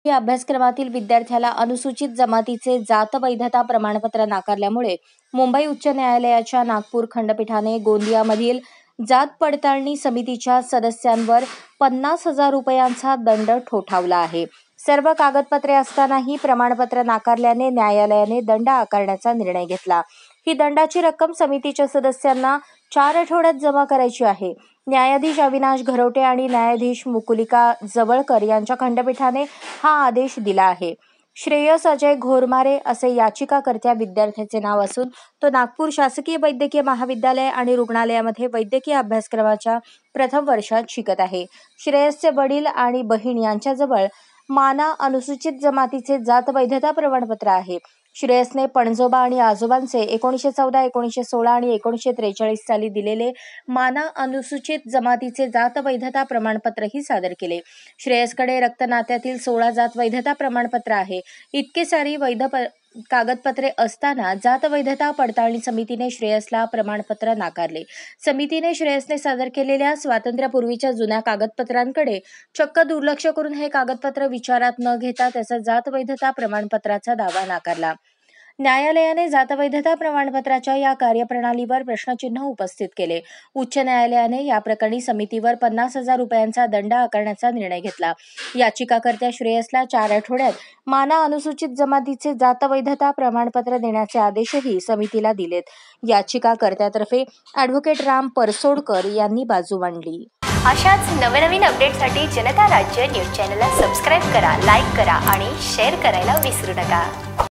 या अभ्यासक्रमातील विद्यार्थ्याला अनुसूचित जमातीचे जात वैधता प्रमाणपत्र नाकारल्यामुळे मुंबई उच्च न्यायालयाच्या नागपूर खंडपीठाने गोंदियामधील जात पडताळणी समितीच्या सदस्यांवर 50,000 रुपयांचा दंड ठोठावला आहे. सर्व कागदपत्रे असतानाही प्रमाणपत्र नाकारल्याने न्यायालयाने दंड आकारण्याचा निर्णय घेतला. ही दंडाची रक्कम समितीच्या सदस्यांना 4 आठवड्यात जमा करायची आहे. न्यायाधीश अविनाश घरोटे आणि न्यायाधीश मुकुलिका जवळकर यांच्या खंडपीठाने हा आदेश दिला आहे. श्रेयस अजय घोरमारे असे याचिकाकर्त्या विद्यार्थ्याचे नाव असून तो नागपूर शासकीय वैद्यकीय महाविद्यालय आणि रुग्णालयामध्ये वैद्यकीय अभ्यासक्रमाच्या प्रथम वर्षात शिकत आहे. श्रेयसचे वडील आणि बहीण यांच्याजवळ माना अनुसूचित जमातीचे जात वैधता प्रमाणपत्र आहे. श्रेयसने पणजोबा आणि आजोबांचे 1914, 1916 आणि 1943 साली दिलेले माना अनुसूचित जमातीचे जात वैधता प्रमाणपत्रही सादर केले. श्रेयसकडे रक्तनात्यातील 16 जात वैधता प्रमाणपत्र आहे. इतके सारी वैध कागदपत्रे असताना जात वैधता पडताळणी समितीने श्रेयसला प्रमाणपत्र नाकारले. समितीने श्रेयसने सादर केलेल्या स्वातंत्र्यापूर्वीच्या जुन्या कागदपत्रांकडे चक्क दुर्लक्ष करून हे कागदपत्र विचारात न घेता त्याचा जात वैधता प्रमाणपत्राचा दावा नाकारला. न्यायालयाने जात वैधता प्रमाणपत्राच्या या कार्यप्रणालीवर प्रश्नचिन्ह उपस्थित केले. उच्च न्यायालयाने या प्रकरणी समितीवर 50,000 रुपयांचा दंड आकारण्याचा निर्णय घेतला. याचिकाकर्त्या श्रेयसला 4 आठवड्यात माना अनुसूचित जमातीचे जात वैधता प्रमाणपत्र देण्याचे आदेशही समितीला दिलेत. याचिकाकर्त्यातर्फे ॲडव्होकेट राम परसोडकर यांनी बाजू मांडली. अशाच नवनवीन अपडेटसाठी जनता राज्य न्यूज चॅनलला सबस्क्राईब करा, लाईक करा आणि शेअर करायला विसरू नका.